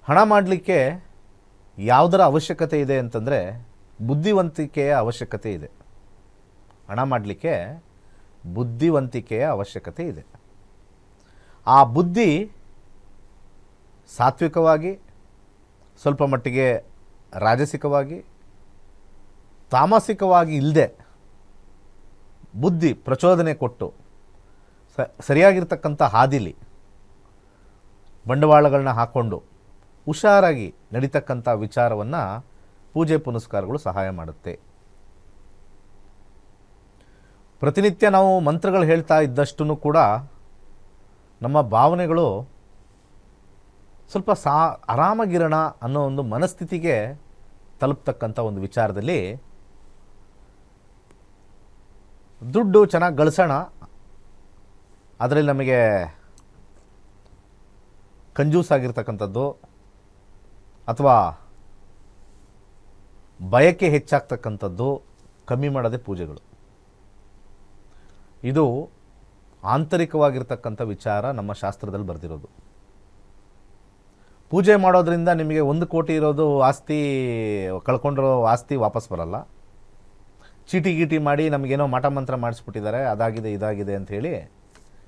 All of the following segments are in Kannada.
ಹಣ ಮಾಡಲಿಕ್ಕೆ ಯಾವುದರ ಅವಶ್ಯಕತೆ ಇದೆ ಅಂತಂದರೆ ಬುದ್ಧಿವಂತಿಕೆಯ ಅವಶ್ಯಕತೆ ಇದೆ. ಹಣ ಮಾಡಲಿಕ್ಕೆ ಬುದ್ಧಿವಂತಿಕೆಯ ಅವಶ್ಯಕತೆ ಇದೆ. ಆ ಬುದ್ಧಿ ಸಾತ್ವಿಕವಾಗಿ, ಸ್ವಲ್ಪ ಮಟ್ಟಿಗೆ ರಾಜಸಿಕವಾಗಿ, ತಾಮಸಿಕವಾಗಿ ಇಲ್ಲದೆ ಬುದ್ಧಿ ಪ್ರಚೋದನೆ ಕೊಟ್ಟು ಸರಿಯಾಗಿರ್ತಕ್ಕಂಥ ಹಾದಿಲಿ ಬಂಡವಾಳಗಳನ್ನ ಹಾಕ್ಕೊಂಡು ಹುಷಾರಾಗಿ ನಡೀತಕ್ಕಂಥ ವಿಚಾರವನ್ನು ಪೂಜೆ ಪುನಸ್ಕಾರಗಳು ಸಹಾಯ ಮಾಡುತ್ತೆ. ಪ್ರತಿನಿತ್ಯ ನಾವು ಮಂತ್ರಗಳು ಹೇಳ್ತಾ ಇದ್ದಷ್ಟು ಕೂಡ ನಮ್ಮ ಭಾವನೆಗಳು ಸ್ವಲ್ಪ ಆರಾಮಾಗಿರೋಣ ಅನ್ನೋ ಒಂದು ಮನಸ್ಥಿತಿಗೆ ತಲುಪ್ತಕ್ಕಂಥ ಒಂದು ವಿಚಾರದಲ್ಲಿ ದುಡ್ಡು ಚೆನ್ನಾಗಿ ಗಳಿಸೋಣ, ಅದರಲ್ಲಿ ನಮಗೆ ಕಂಜೂಸ್ ಆಗಿರ್ತಕ್ಕಂಥದ್ದು ಅಥವಾ ಬಯಕೆ ಹೆಚ್ಚಾಗ್ತಕ್ಕಂಥದ್ದು ಕಮ್ಮಿ ಮಾಡೋದೇ ಪೂಜೆಗಳು. ಇದು ಆಂತರಿಕವಾಗಿರ್ತಕ್ಕಂಥ ವಿಚಾರ ನಮ್ಮ ಶಾಸ್ತ್ರದಲ್ಲಿ ಬರೆದಿರೋದು. ಪೂಜೆ ಮಾಡೋದ್ರಿಂದ ನಿಮಗೆ 1 ಕೋಟಿ ಇರೋದು ಆಸ್ತಿ, ಕಳ್ಕೊಂಡಿರೋ ಆಸ್ತಿ ವಾಪಸ್ ಬರಲ್ಲ. ಚೀಟಿ ಗೀಟಿ ಮಾಡಿ ನಮಗೇನೋ ಮಾಟ ಮಂತ್ರ ಮಾಡಿಸ್ಬಿಟ್ಟಿದ್ದಾರೆ, ಅದಾಗಿದೆ ಇದಾಗಿದೆ ಅಂಥೇಳಿ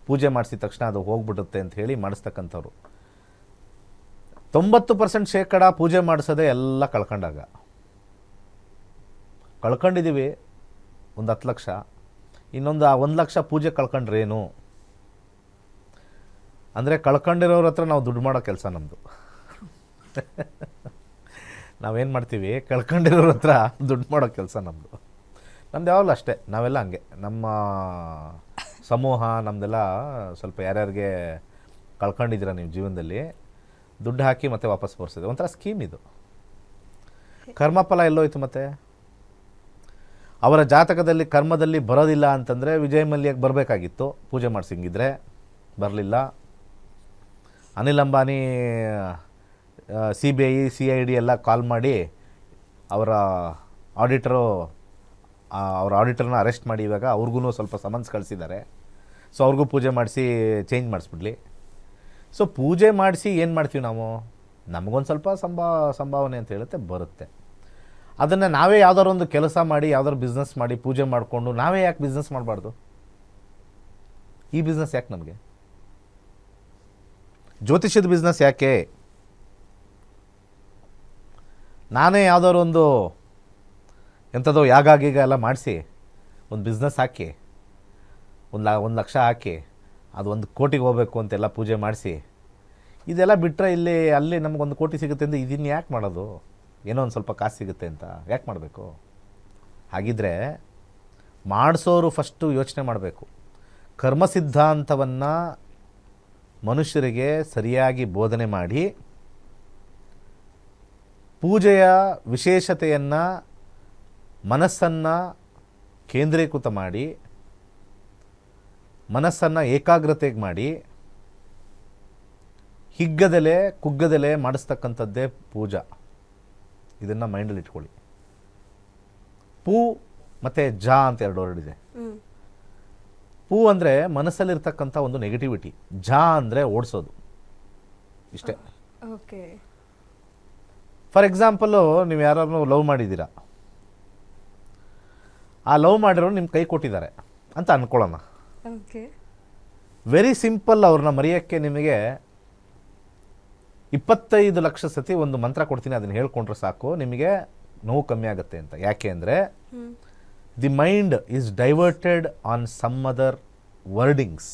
ಪೂಜೆ ಮಾಡಿಸಿದ ತಕ್ಷಣ ಅದು ಹೋಗ್ಬಿಡುತ್ತೆ ಅಂತ ಹೇಳಿ ಮಾಡಿಸ್ತಕ್ಕಂಥವ್ರು 90% ಶೇಕಡ ಪೂಜೆ ಮಾಡಿಸೋದೇ ಎಲ್ಲ ಕಳ್ಕೊಂಡಾಗ. ಕಳ್ಕೊಂಡಿದ್ದೀವಿ ಒಂದು 10 ಲಕ್ಷ, ಇನ್ನೊಂದು 1 ಲಕ್ಷ ಪೂಜೆ ಕಳ್ಕೊಂಡ್ರೇನು ಅಂದರೆ ಕಳ್ಕೊಂಡಿರೋರ ಹತ್ರ ನಾವು ದುಡ್ಡು ಮಾಡೋ ಕೆಲಸ ನಮ್ಮದು. ನಾವೇನು ಮಾಡ್ತೀವಿ, ಕಳ್ಕೊಂಡಿರೋರ ಹತ್ರ ದುಡ್ಡು ಮಾಡೋ ಕೆಲಸ ನಮ್ಮದು ಯಾವಾಗಲೂ ಅಷ್ಟೇ. ನಾವೆಲ್ಲ ಹಂಗೆ, ನಮ್ಮ ಸಮೂಹ ನಮ್ಮದೆಲ್ಲ ಸ್ವಲ್ಪ ಯಾರ್ಯಾರಿಗೆ ಕಳ್ಕೊಂಡಿದ್ದೀರ ನೀವು ಜೀವನದಲ್ಲಿ ದುಡ್ಡು ಹಾಕಿ ಮತ್ತೆ ವಾಪಸ್ ಬರ್ಸಿದೆ, ಒಂಥರ ಸ್ಕೀಮ್ ಇದು. ಕರ್ಮಫಲ ಎಲ್ಲೋಯ್ತು? ಮತ್ತೆ ಅವರ ಜಾತಕದಲ್ಲಿ ಕರ್ಮದಲ್ಲಿ ಬರೋದಿಲ್ಲ ಅಂತಂದರೆ ವಿಜಯ್ ಮಲ್ಯಕ್ಕೆ ಬರಬೇಕಾಗಿತ್ತು, ಪೂಜೆ ಮಾಡಿಸಿಂಗಿದ್ರೆ ಬರಲಿಲ್ಲ. ಅನಿಲ್ ಅಂಬಾನಿ CBI CID ಎಲ್ಲ ಕಾಲ್ ಮಾಡಿ ಅವರ ಆಡಿಟರ್ನ ಅರೆಸ್ಟ್ ಮಾಡಿ ಇವಾಗ ಅವ್ರಿಗೂ ಸ್ವಲ್ಪ ಸಮನ್ಸ್ ಕಳಿಸಿದ್ದಾರೆ. ಸೊ ಅವ್ರಿಗೂ ಪೂಜೆ ಮಾಡಿಸಿ ಚೇಂಜ್ ಮಾಡಿಸ್ಬಿಡ್ಲಿ. ಸೊ ಪೂಜೆ ಮಾಡಿಸಿ ಏನು ಮಾಡ್ತೀವಿ ನಾವು, ನಮಗೊಂದು ಸ್ವಲ್ಪ ಸಂಭಾವನೆ ಅಂತ ಹೇಳುತ್ತೆ ಬರುತ್ತೆ. ಅದನ್ನು ನಾವೇ ಯಾವ್ದಾರು ಒಂದು ಕೆಲಸ ಮಾಡಿ, ಯಾವ್ದಾದ್ರು ಬಿಸ್ನೆಸ್ ಮಾಡಿ ಪೂಜೆ ಮಾಡಿಕೊಂಡು ನಾವೇ ಯಾಕೆ ಬಿಸ್ನೆಸ್ ಮಾಡಬಾರ್ದು? ಈ ಬಿಸ್ನೆಸ್ ಯಾಕೆ ನಮಗೆ? ಜ್ಯೋತಿಷ್ಯದ ಬಿಸ್ನೆಸ್ ಯಾಕೆ? ನಾನೇ ಯಾವುದಾದ್ರು ಒಂದು ಎಂಥದೋ ಯಾಗ ಗೀಗ ಎಲ್ಲ ಮಾಡಿಸಿ ಒಂದು ಬಿಸ್ನೆಸ್ ಹಾಕಿ 1 ಲಕ್ಷ ಹಾಕಿ ಅದು 1 ಕೋಟಿಗೆ ಹೋಗಬೇಕು ಅಂತೆಲ್ಲ ಪೂಜೆ ಮಾಡಿಸಿ ಇದೆಲ್ಲ ಬಿಟ್ಟರೆ ಅಲ್ಲಿ ನಮ್ಗೆ 1 ಕೋಟಿ ಸಿಗುತ್ತೆ ಅಂತ ಇದನ್ನು ಯಾಕೆ ಮಾಡೋದು? ಏನೋ ಒಂದು ಸ್ವಲ್ಪ ಕಾಸು ಸಿಗುತ್ತೆ ಅಂತ ಯಾಕೆ ಮಾಡಬೇಕು? ಹಾಗಿದ್ರೆ ಮಾಡಿಸೋರು ಫಸ್ಟು ಯೋಚನೆ ಮಾಡಬೇಕು. ಕರ್ಮ ಸಿದ್ಧಾಂತವನ್ನು ಮನುಷ್ಯರಿಗೆ ಸರಿಯಾಗಿ ಬೋಧನೆ ಮಾಡಿ ಪೂಜೆಯ ವಿಶೇಷತೆಯನ್ನು ಮನಸ್ಸನ್ನು ಕೇಂದ್ರೀಕೃತ ಮಾಡಿ, ಮನಸ್ಸನ್ನು ಏಕಾಗ್ರತೆಗೆ ಮಾಡಿ, ಹಿಗ್ಗದಲೆ ಕುಗ್ಗದಲೆ ಮಾಡಿಸ್ತಕ್ಕಂಥದ್ದೇ ಪೂಜಾ. ಇದನ್ನು ಮೈಂಡಲ್ಲಿ ಇಟ್ಕೊಳ್ಳಿ. ಪೂ ಮತ್ತು ಜಾ ಅಂತ 2 ವರ್ಡ್ ಇದೆ. ಪೂ ಅಂದರೆ ಮನಸ್ಸಲ್ಲಿರ್ತಕ್ಕಂಥ ಒಂದು ನೆಗೆಟಿವಿಟಿ, ಜಾ ಅಂದರೆ ಓಡಿಸೋದು, ಇಷ್ಟೇ. ಓಕೆ. ಫಾರ್ ಎಕ್ಸಾಂಪಲು, ನೀವು ಯಾರನ್ನು ಲವ್ ಮಾಡಿದ್ದೀರಾ, ಆ ಲವ್ ಮಾಡಿರೋರು ನಿಮ್ಮ ಕೈ ಕೊಟ್ಟಿದ್ದಾರೆ ಅಂತ ಅಂದ್ಕೊಳ್ಳೋಣ. ಓಕೆ. Very simple. ಅವ್ರನ್ನ ಮರೆಯೋಕ್ಕೆ ನಿಮಗೆ 25 ಲಕ್ಷ ಸತಿ ಒಂದು ಮಂತ್ರ ಕೊಡ್ತೀನಿ, ಅದನ್ನು ಹೇಳ್ಕೊಂಡ್ರೆ ಸಾಕು, ನಿಮಗೆ ನೋವು ಕಮ್ಮಿ ಆಗುತ್ತೆ ಅಂತ. ಯಾಕೆ ಅಂದರೆ the mind is diverted on some other wordings.